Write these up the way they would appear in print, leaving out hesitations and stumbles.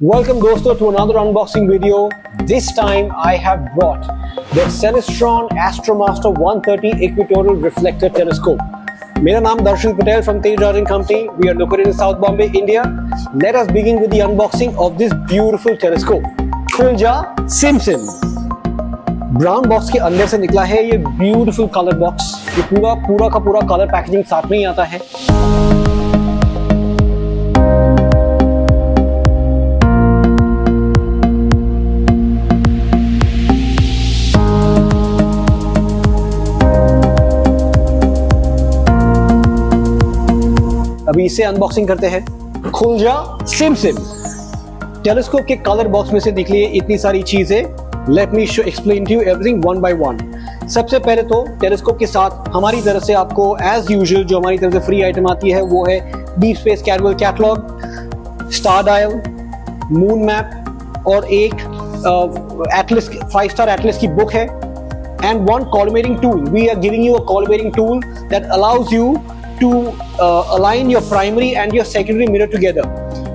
Welcome दोस्तों to another unboxing video. This time I have brought the Celestron Astromaster 130 Equatorial Reflector Telescope. मेरा नाम दर्शन Patel from Tej Rajan Company. We are located in South Bombay, India. Let us begin with the unboxing of this beautiful telescope. खुल जा सिम SIM. Brown box के अंदर से निकला है ये ब्यूटीफुल कलर बॉक्स. ये पूरा का पूरा कलर पैकेजिंग साथ में ही आता है. अभी इसे अनबॉक्सिंग करते हैं. खुल जा सिम सिम. टेलीस्कोप के कलर बॉक्स में से निकली है इतनी सारी चीजें. Let me show explain to you everything one by one. सबसे पहले तो टेलीस्कोप के साथ हमारी तरफ से आपको एज यूजुअल जो हमारी तरफ से फ्री आइटम आती है वो है deep space casual catalogue, star dial, moon map और एक एटलस 5 स्टार एटलस की बुक है and one collimating tool. We are giving you a collimating tool that allows you to align your primary and your secondary mirror together.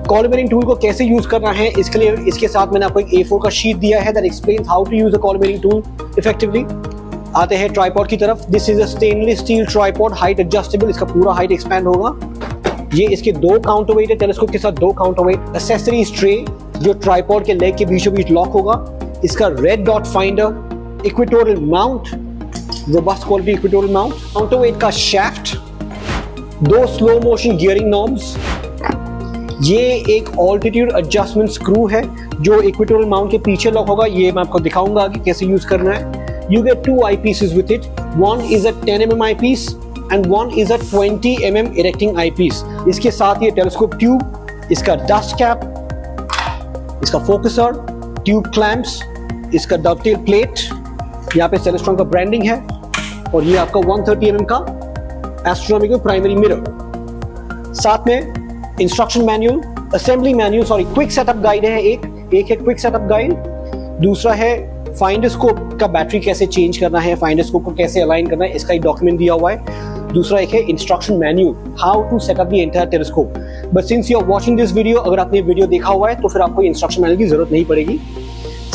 Collimating tool को कैसे use करना है इसके लिए इसके साथ मैंने आपको एक A4 का शीट दिया है that explains how to use a collimating tool effectively. आते हैं ट्राइपॉड की तरफ. This is a stainless steel tripod, height adjustable. इसका पूरा हाइट एक्सपैंड होगा. ये इसके 2 काउंटरवेट है. टेलीस्कोप के साथ 2 काउंटरवेट. एक्सेसरीज ट्रे जो ट्राइपॉड के लेग के बीचों बीच लॉक होगा. इसका red dot finder, equatorial mount, robust quality equatorial mount, counterweight का shaft, 2 slow motion gearing knobs. ये एक ऑल्टीट्यूड एडजस्टमेंट स्क्रू है जो इक्वेटोरियल माउंट के पीछे लॉक होगा. ये मैं आपको दिखाऊंगा आगे कैसे यूज करना है. You get 2 eyepieces with it. One is a 10 mm eyepiece and one is a 20 mm erecting eyepiece. इसके साथ ये टेलीस्कोप ट्यूब, इसका डस्ट कैप, इसका फोकसर, ट्यूब क्लैंप्स, इसका डवटेल प्लेट, यहाँ पे सेलेस्ट्रॉन का ब्रांडिंग है और ये आपका 130 mm का एस्ट्रोनॉमिकल प्राइमरी मिरर. साथ में instruction manual, assembly manual, sorry quick setup guide है. एक है क्विक सेटअप गाइड, दूसरा है फाइंडोस्कोप का बैटरी कैसे चेंज करना है, फाइंडोस्कोप को कैसे अलाइन करना है, इसका एक डॉक्यूमेंट दिया हुआ है. दूसरा एक है instruction manual, how to set up the entire telescope. But since you are watching this video, अगर आपने वीडियो देखा हुआ है तो फिर आपको इंस्ट्रक्शन मैनुअल की जरूरत नहीं पड़ेगी.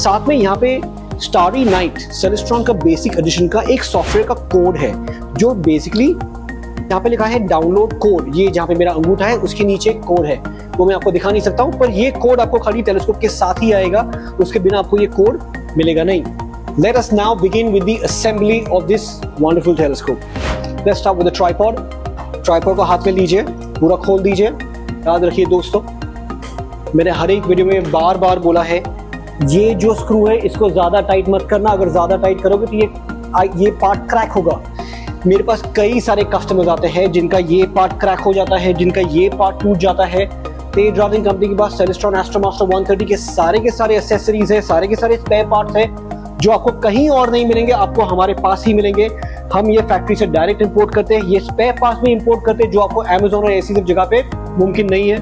साथ में यहाँ पे स्टारी नाइट सेलेस्ट्रॉन का बेसिक एडिशन का एक सॉफ्टवेयर का कोड है जो बेसिकली यहाँ पे लिखा है डाउनलोड कोड. ये जहाँ पे मेरा अंगूठा है उसके नीचे कोड है, वो मैं आपको दिखा नहीं सकता हूँ, पर ये कोड आपको खाली टेलीस्कोप के साथ ही आएगा, उसके बिना आपको ये कोड मिलेगा नहीं. Let us now begin with the assembly of this wonderful telescope. Let's start with the tripod. Tripod को हाथ में लीजिए, पूरा खोल दीजिए. याद रखिए दोस्तों, मैंने हर एक वीडियो में बार बार बोला है ये जो स्क्रू है इसको ज्यादा टाइट मत करना. अगर ज्यादा टाइट करोगे तो ये पार्ट क्रैक होगा. मेरे पास कई सारे कस्टमर्स आते हैं जिनका ये पार्ट क्रैक हो जाता है, जिनका ये पार्ट टूट जाता है. तेज राजन कंपनी के पास सेलेस्ट्रॉन एस्ट्रोमास्टर 130 के सारे एक्सेसरीज है, सारे के सारे स्पेयर पार्ट्स हैं जो आपको कहीं और नहीं मिलेंगे, आपको हमारे पास ही मिलेंगे. हम ये फैक्ट्री से डायरेक्ट इंपोर्ट करते हैं, ये स्पेयर पार्ट्स में इंपोर्ट करते हैं जो आपको अमेज़न और ऐसी सब जगह पे मुमकिन नहीं है.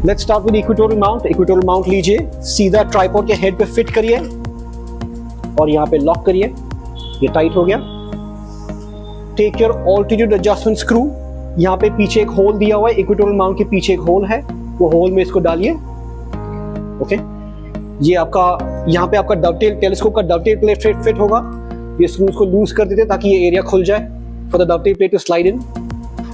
Let's start with equatorial mount. Equatorial mount लीजिए, सीधा ट्राइपॉड के हेड पे फिट करिए और यहाँ पे लॉक करिए. ये टाइट हो गया. Take your altitude adjustment screw. यहाँ पे पीछे एक होल दिया हुआ है, इक्वेटोरियल माउंट के पीछे एक होल है, वो होल में इसको डालिए. ओके, ये आपका यहाँ पे आपका डवटेल टेलीस्कोप का डवटेल प्लेट फिट होगा. ये स्क्रूज को लूज कर देते ताकि ये एरिया खुल जाए for the dovetail plate to slide in.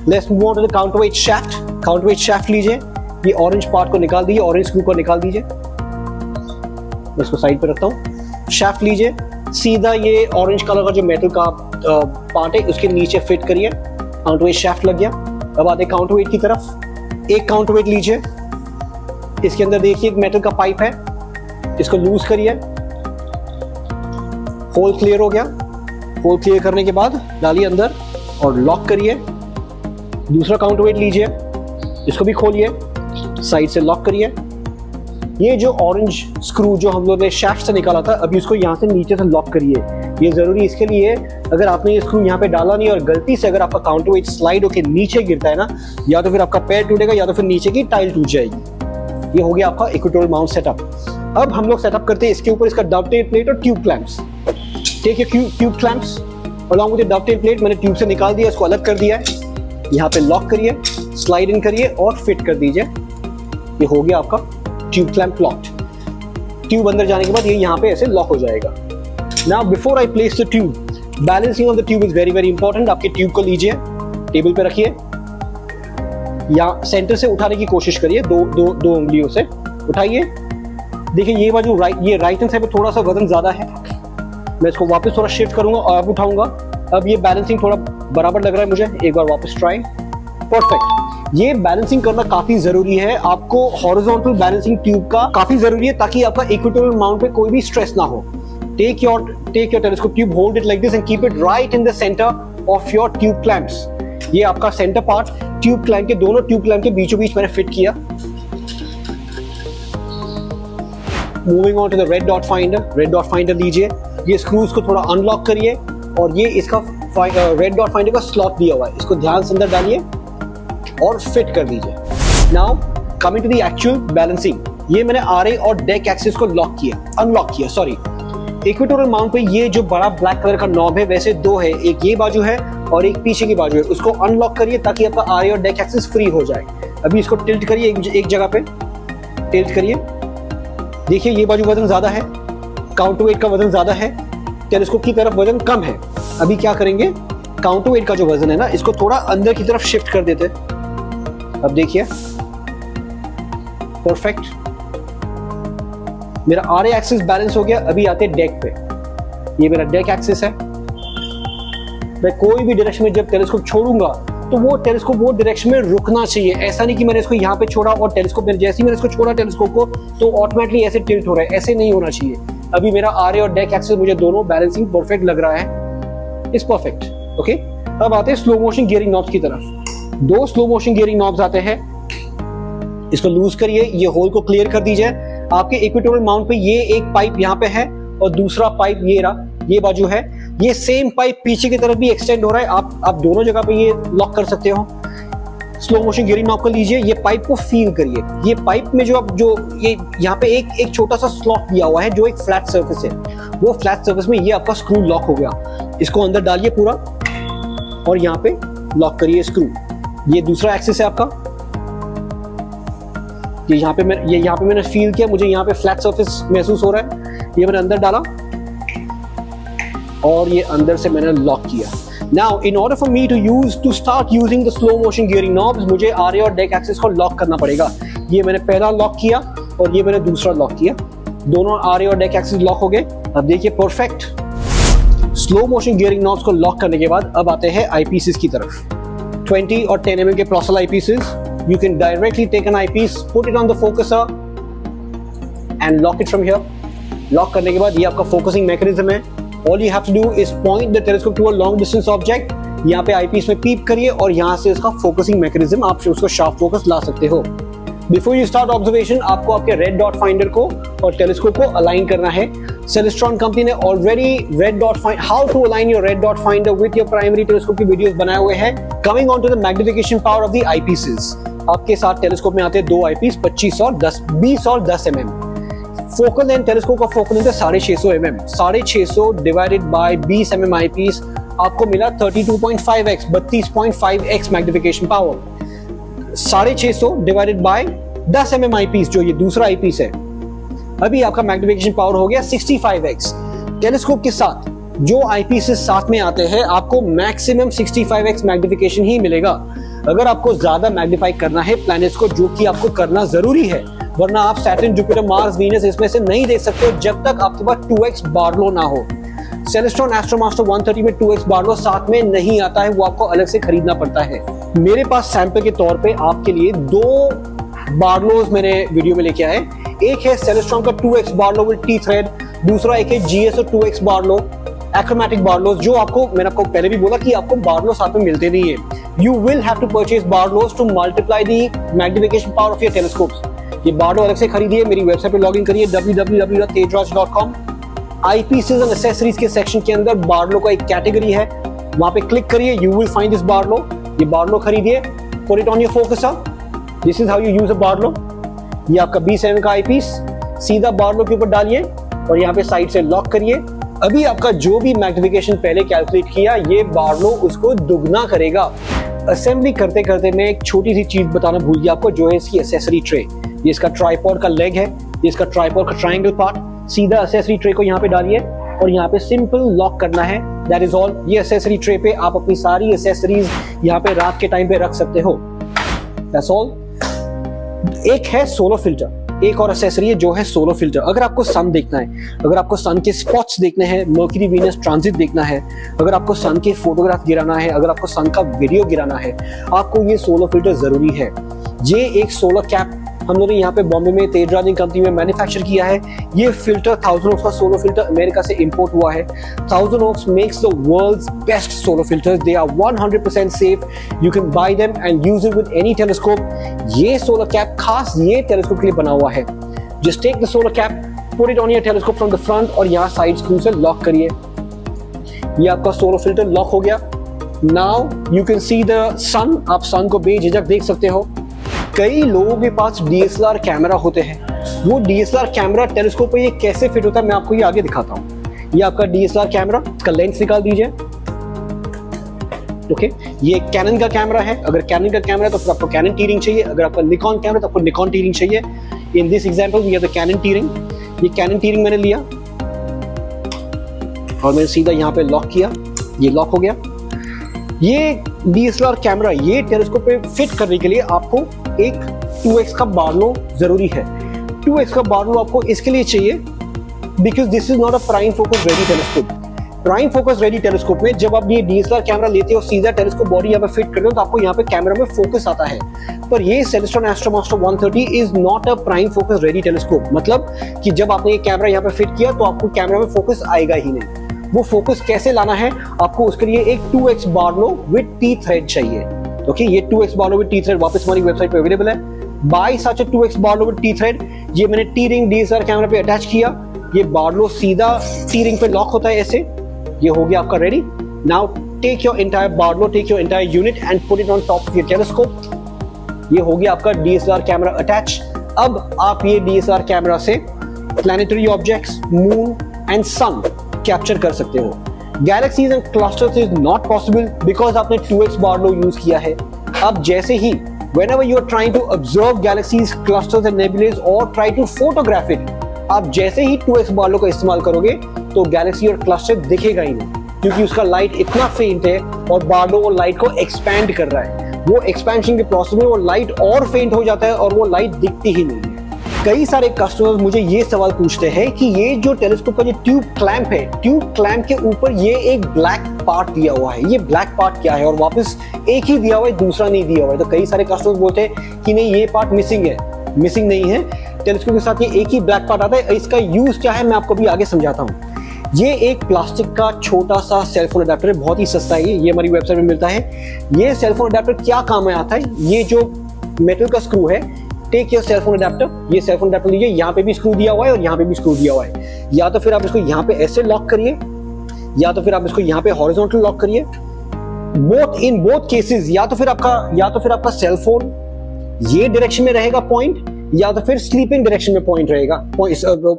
Let's move on to the counterweight shaft. Counterweight shaft लीजिए, ये ऑरेंज पार्ट को निकाल दीजिए, ऑरेंज स्क्रू को निकाल दीजिए. मैं इसको साइड पे रखता हूँ. शाफ्ट लीजिए, सीधा ये ऑरेंज कलर का जो मेटल का पार्ट है उसके नीचे फिट करिए. काउंटरवेट शाफ्ट लग गया. अब आते काउंटरवेट की तरफ. एक काउंटरवेट लीजिए, इसके अंदर देखिए एक मेटल का पाइप है, इसको लूज करिए. होल क्लियर हो गया. होल क्लियर करने के बाद डालिए अंदर और लॉक करिए. दूसरा काउंटरवेट लीजिए, इसको भी खोलिए, साइड से लॉक करिए. ये जो ऑरेंज स्क्रू जो हम लोग ने शाफ्ट से निकाला था, अभी उसको यहाँ से नीचे से लॉक करिए. ये जरूरी इसके लिए, अगर आपने ये स्क्रू यहाँ पे डाला नहीं और गलती से अगर आपका काउंटरवेट स्लाइड होकर नीचे गिरता है ना, या तो फिर आपका पैर टूटेगा या तो फिर नीचे की टाइल टूट जाएगी. ये हो गया आपका इक्वेटोरियल माउंट सेटअप. अब हम लोग सेटअप करते हैं इसके ऊपर इसका डवटेल प्लेट और tube clamps. Take your tube clamps along with the dovetail plate. मैंने ट्यूब से निकाल दिया, इसको अलग कर दिया है. यहाँ पे लॉक करिए, स्लाइड इन करिए और फिट कर दीजिए. ये हो गया आपका ट्यूब क्लैंप लॉक्ड। ट्यूब अंदर जाने के बाद ये यहाँ पे ऐसे लॉक हो जाएगा। Now before I place the tube, balancing of the tube is very very important. आपके ट्यूब को लीजिए, टेबल पे रखिए, या सेंटर से उठाने की कोशिश करिए, दो उंगलियों से उठाइए। देखिए ये बाजू ये राइट हैंड साइड पे थोड़ा सा वजन ज्यादा है, मैं इसको वापस थोड़ा शिफ्ट करूंगा और अब उठाऊंगा। अब ये बैलेंसिंग थोड़ा बराबर लग रहा है मुझे, एक बार वापस ट्राई। परफेक्ट। ये बैलेंसिंग करना काफी जरूरी है, आपको हॉरिजॉन्टल बैलेंसिंग ट्यूब का काफी जरूरी है ताकि आपका इक्वेटोरियल माउंट पे कोई भी स्ट्रेस ना हो। Take your telescope tube, hold it like this and keep it right in the centre of your tube clamps. ये आपका सेंटर पार्ट ट्यूब क्लैंप के, दोनों ट्यूब क्लैंप के बीचों बीच मैंने फिट किया। Moving on to the red dot finder. Red dot finder लीजिए, ये स्क्रूज को थोड़ा अनलॉक करिए और ये इसका रेड डॉट फाइंडर का स्लॉट दिया हुआ है, इसको ध्यान से अंदर डालिए और फिट कर दीजिए। Now coming to the actual balancing, ये मैंने आरए और डेक एक्सिस को अनलॉक किया, सॉरी। इक्वेटोरियल माउंट पे ये जो बड़ा ब्लैक कलर का नॉब है, वैसे दो है, एक ये बाजू है और एक पीछे की बाजू है, उसको अनलॉक करिए ताकि आपका आरए और डेक एक्सिस फ्री हो जाए। अभी इसको टिल्ट करिए, एक जगह पे टिल्ट करिए। देखिए ये बाजू वजन ज्यादा है, काउंटरवेट का वजन ज्यादा है, टेलीस्कोप की तरफ वजन कम है। अभी क्या करेंगे, काउंटरवेट का जो वजन है ना, इसको थोड़ा अंदर की तरफ शिफ्ट कर देते। अब देखिए परफेक्ट, मेरा आरए एक्सिस बैलेंस हो गया। अभी आते हैं डेक पे, ये मेरा डेक एक्सिस है। मैं कोई भी डायरेक्शन में जब टेलीस्कोप छोड़ूंगा तो वो टेलीस्कोप वो डायरेक्शन में रुकना चाहिए। ऐसा नहीं कि मैंने इसको यहाँ पे छोड़ा और टेलीस्कोप जैसे ही मैंने इसको छोड़ा टेलीस्कोप को तो ऑटोमेटिकली ऐसे टिल्ट हो रहा है, ऐसे नहीं होना चाहिए। अभी मेरा आरए और डेक एक्सिस मुझे दोनों बैलेंसिंग परफेक्ट लग रहा है, इज परफेक्ट। ओके, अब आते हैं स्लो मोशन गियरिंग नॉब्स की तरफ। दो स्लो मोशन गियरिंग नॉब्स आते हैं, इसको लूज करिए, ये होल को क्लियर कर दीजिए। आपके इक्वेटोरियल माउंट पे ये एक पाइप यहाँ पे है और दूसरा पाइप ये रहा, ये बाजू है। ये सेम पाइप पीछे की तरफ भी एक्सटेंड हो रहा है, आप दोनों जगह पे ये लॉक कर सकते हो। स्लो मोशन गियरिंग नॉब को लीजिए, ये पाइप को फील करिए। ये पाइप में जो ये यहाँ पे एक छोटा सा स्लॉट दिया हुआ है जो एक फ्लैट सर्फेस है, वो फ्लैट सर्फेस में ये आपका स्क्रू लॉक हो गया। इसको अंदर डालिए पूरा और यहाँ पे लॉक करिए स्क्रू। ये दूसरा एक्सिस है आपका, ये यहाँ पे मैंने फील किया, मुझे यहाँ पे फ्लैट सरफेस महसूस हो रहा है। ये मैंने अंदर डाला और ये अंदर से मैंने लॉक किया। Now, in order for me to start using the slow motion gearing knobs, मुझे आरए और डेक एक्सिस को लॉक करना पड़ेगा। ये मैंने पहला लॉक किया और ये मैंने दूसरा लॉक किया, दोनों आरए और डेक एक्सिस लॉक हो गए। अब देखिए perfect. Slow motion gearing knobs को लॉक करने के बाद अब आते हैं आईपीसेस की तरफ। 20 और 10 mm के प्रोसेल आईपीसेस, you can directly take an eyepiece, put it on the focuser and lock it from here. Lock करने के बाद ये आपका फोकसिंग मैकेनिज्म है। All you have to do is point the telescope to a long distance object. यहाँ पे eyepiece में पीप करिए और यहाँ से इसका फोकसिंग मैकेनिज्म आप उसको शार्प फोकस ला सकते हो। बिफोर यू स्टार्ट ऑब्जर्वेशन, आपको आपके रेड डॉट फाइंडर को और टेलीस्कोप को अलाइन करना है। Celestron कंपनी ने already red dot how to align your red dot finder with your primary telescope की वीडियोस बनाए हुए हैं। Coming on to the magnification power of the eyepieces, आपके साथ टेलीस्कोप में आते हैं दो आईपीस 25 और 20 और 10 mm। फोकल लेंथ टेलीस्कोप का फोकल लेंथ है 650 mm। 650 divided by 20 mm eyepiece आपको मिला 32.5x 32.5x magnification power. 650 divided by 10 mm eyepiece जो ये दूसरा आईपीस है, अभी आपका मैग्निफिकेशन पावर हो गया 65x। टेलीस्कोप के साथ जो आईपीसेस साथ में आते हैं आपको मैक्सिमम 65x मैग्निफिकेशन ही मिलेगा। अगर आपको ज्यादा मैग्नीफाई करना है प्लैनेट्स को, जो कि आपको करना जरूरी है, वरना आप सैटर्न, जुपिटर, मार्स, वीनस इसमें से नहीं देख सकते हो जब तक आपके पास 2x बार्लो ना हो। सेलेस्ट्रॉन एस्ट्रोमास्टर 130 में 2x बार्लो साथ में नहीं आता है, वो आपको अलग से खरीदना पड़ता है। मेरे पास सैंपल के तौर पे आपके लिए दो बार्लोज मैंने वीडियो में लेके आए। एक है सेलेस्ट्रॉन का 2x Barlow with T thread, दूसरा एक है GSO 2x बार्लो एक्रोमैटिक बार्लोज, जो मैंने आपको पहले भी बोला कि आपको बार्लो साथ में मिलते नहीं है। You will have to purchase Barlows to multiply the magnification power of your telescopes. ये बार्लो अलग से खरीदिए, मेरी वेबसाइट पे लॉगिन करिए www.tejraj.com। आईपीसेस एंड एक्सेसरीज के सेक्शन के अंदर बार्लो का एक कैटेगरी है, वहां पे क्लिक करिए, you will find this Barlow. ये बार्लो खरीदिए, put it on your focuser. This is how you use a Barlow. ये आपका 20 mm का आईपीस सीधा बार्लो के ऊपर डालिए और यहाँ पे साइड से लॉक करिए। अभी आपका जो भी मैग्निफिकेशन पहले कैलकुलेट किया, ये बार्लो उसको दुगना करेगा। असेंबली करते करते मैं एक छोटी सी चीज बताना भूल गया आपको, जो है इसकी एक्सेसरी ट्रे। ये इसका ट्राइपॉड का लेग है, ये इसका ट्राइपॉड का ट्रायंगल पार्ट। सीधा एक्सेसरी ट्रे को यहाँ पे डालिए और यहाँ पे सिंपल लॉक करना है, दैट इज ऑल। ये एक्सेसरी ट्रे पे आप अपनी सारी एक्सेसरीज यहाँ पे रात के टाइम पे रख सकते हो, दैट्स ऑल। एक है सोलर फिल्टर, एक और एक्सेसरी है जो है सोलर फिल्टर। अगर आपको सन देखना है, अगर आपको सन के स्पॉट्स देखने हैं, मर्क्यूरी वीनस ट्रांजिट देखना है, अगर आपको सन के फोटोग्राफ गिराना है, अगर आपको सन का वीडियो गिराना है, आपको ये सोलर फिल्टर जरूरी है। ये एक सोलर कैप हम लोगों ने यहाँ पे बॉम्बे में तेजराज कंपनी में मैन्युफैक्चर किया है। ये फिल्टर 1000 ओक्स का सोलर फिल्टर अमेरिका से इंपोर्ट हुआ है। 1000 Oaks makes the world's best solar filters, they are 100% safe, you can buy them and use it with any telescope. ये सोलर कैप खास ये टेलीस्कोप के लिए बना हुआ है। Just take the solar cap, put it on your telescope from the front और यहाँ साइड स्क्रू से लॉक करिए। ये आपका सोलर फिल्टर लॉक हो गया। Now you can see the sun, आप सन को बेझिझक देख सकते हो। कई लोगों के पास DSLR कैमरा होते हैं, वो DSLR कैमरा टेलीस्कोप पे ये कैसे फिट होता है मैं आपको ये आगे दिखाता हूँ। ये आपका DSLR कैमरा, इसका लेंस निकाल दीजिए। ओके, ये कैनन का कैमरा है। अगर कैनन का कैमरा है तो फिर आपको कैनन टी रिंग चाहिए, अगर आपका निकॉन कैमरा तो आपको निकॉन टी रिंग चाहिए। In this example we have the Canon T ring. ये कैनन टी रिंग मैंने लिया और मैंने सीधा यहाँ पे लॉक किया, ये लॉक हो गया। ये DSLR कैमरा ये टेलीस्कोप पे फिट करने के लिए आपको एक 2x का बार्लो जरूरी है। 2x का बार्लो आपको इसके लिए चाहिए because this is not a prime focus ready telescope. Prime focus ready telescope में जब आप ये DSLR कैमरा लेते हो, सीधा टेलीस्कोप बॉडी यहाँ पे फिट करते हो तो आपको यहाँ पे कैमरा में फोकस आता है। पर ये Celestron AstroMaster 130 is not a prime focus ready telescope, मतलब कि जब आपने ये कैमरा यहाँ पे फिट किया तो आपको कैमरा में फोकस आएगा ही नहीं। वो फोकस कैसे लाना है आपको, उसके लिए एक 2x Barlow with T thread चाहिए। ओके, ये 2x Barlow with T thread वापस हमारी वेबसाइट पे अवेलेबल है। Bye such a 2x Barlow with T thread. ये मैंने टी रिंग DSLR कैमरा पे अटैच किया। ये बार्लो सीधा टी रिंग पे लॉक होता है ऐसे। ये हो गया आपका ready. Now take your entire Barlow, take your entire unit and put it on top of your telescope. ये हो गया आपका DSLR कैमरा अटैच। अब आप ये DSLR कैमरा से planetary objects, moon and sun capture कर सकते हो। Galaxies and clusters is not possible because आपने 2x बार्लो यूज किया है। अब जैसे ही whenever you are trying to observe galaxies, clusters and nebulae or try to photograph it, आप जैसे ही 2x बार्लो का इस्तेमाल करोगे तो गैलेक्सी और क्लस्टर दिखेगा ही नहीं, क्योंकि उसका लाइट इतना फेंट है और बार्लो वो लाइट को एक्सपैंड कर रहा है। वो एक्सपेंशन के प्रोसेस में वो लाइट और फेंट हो जाता है और वो लाइट दिखती ही नहीं है। कई सारे कस्टमर्स मुझे ये सवाल पूछते हैं कि ये जो टेलीस्कोप का जो ट्यूब क्लैंप है, ट्यूब क्लैंप के ऊपर ये एक ब्लैक पार्ट दिया हुआ है, ये ब्लैक पार्ट क्या है, और वापस एक ही दिया हुआ है, दूसरा नहीं दिया हुआ है। तो कई सारे कस्टमर्स बोलते हैं कि नहीं ये पार्ट मिसिंग है। मिसिंग नहीं है, टेलीस्कोप के साथ ये एक ही ब्लैक पार्ट आता है। इसका यूज क्या है मैं आपको भी आगे समझाता हूँ। ये एक प्लास्टिक का छोटा सा सेलफोन अडेप्टर है, बहुत ही सस्ता है। ये हमारी वेबसाइट में मिलता है। ये सेलफोन अडेप्टर क्या काम में आता है, ये जो मेटल का स्क्रू है, टेक योर सेलफोन अडेप्टर, ये सेलफोन अडेप्टर लीजिए, यहाँ पे भी स्क्रू दिया हुआ है और यहाँ पे भी स्क्रू दिया हुआ है। या तो फिर आप इसको यहाँ पे ऐसे लॉक करिए, या तो फिर आप इसको यहाँ पे हॉरिजॉन्टल लॉक करिए। इन बोथ केसेस या तो फिर आपका सेलफोन ये डायरेक्शन में रहेगा पॉइंट, या तो फिर स्लीपिंग डायरेक्शन में पॉइंट रहेगा,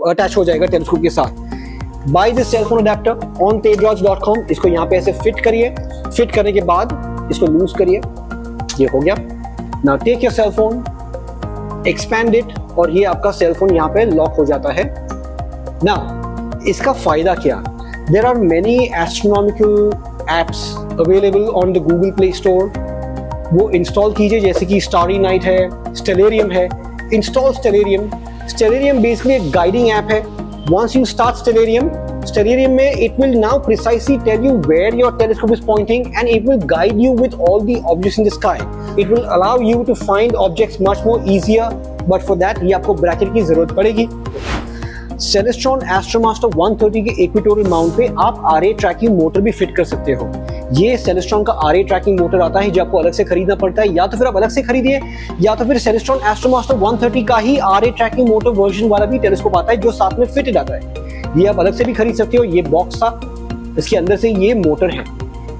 अटैच हो जाएगा टेलीस्कोप के साथ। By this cellphone adapter on tedraj.com। इसको यहाँ पे ऐसे फिट करिए। फिट करने के बाद इसको लूज करिए, ये हो गया। Now take your cellphone, expand it, और ये आपका सेलफोन यहाँ पे लॉक हो जाता है। नाउ इसका फायदा क्या, there are many astronomical apps available on the Google Play Store. वो इंस्टॉल कीजिए, जैसे कि स्टारी नाइट है, स्टेलेरियम है। Install Stellarium. स्टेलेरियम बेसिकली एक गाइडिंग ऐप है। वंस यू स्टार्ट स्टेलेरियम में it will now precisely tell you where your telescope is pointing and it will guide you with all the objects in the sky. It will allow you to find objects much more easier, but for that ये आपको bracket की जरूरत पड़ेगी। Celestron AstroMaster 130 के equatorial mount पे आप RA trekking motor भी fit कर सकते हो। ये सेलेस्ट्रॉन का RA ट्रैकिंग मोटर आता है जो आपको अलग से खरीदना पड़ता है, या तो फिर आप अलग से खरीदिए, या तो फिर सेलेस्ट्रॉन एस्ट्रोमास्टर 130 का ही RA ट्रैकिंग मोटर वर्जन वाला भी टेलीस्कोप आता है जो साथ में फिटेड आता है। ये आप अलग से भी खरीद सकते हो। ये बॉक्स था, इसके अंदर से ये मोटर है।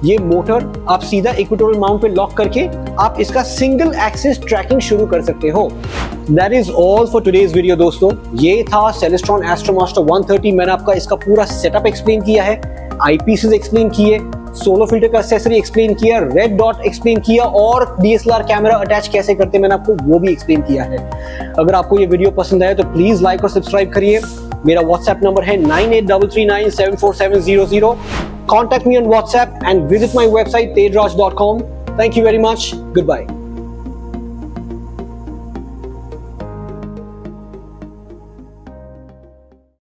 ये मोटर आप सीधा इक्वेटोरियल माउंट पे लॉक करके आप इसका सिंगल एक्सिस ट्रैकिंग शुरू कर सकते हो। That is all for today's video दोस्तों। ये था सेलेस्ट्रॉन एस्ट्रोमास्टर 130। मैंने आपका इसका पूरा सेटअप एक्सप्लेन किया है, आईपीसीज एक्सप्लेन किए, सोलो फिल्टर का एक्सेसरी एक्सप्लेन किया, रेड डॉट एक्सप्लेन किया और डीएसएलआर कैमरा अटैच कैसे करते हैं मैंने आपको वो भी एक्सप्लेन किया है। अगर आपको ये वीडियो पसंद आया तो प्लीज लाइक और सब्सक्राइब करिए। मेरा व्हाट्सएप नंबर है 9833974700। Contact me on WhatsApp and visit my website tedraj.com. Thank you very much. Goodbye.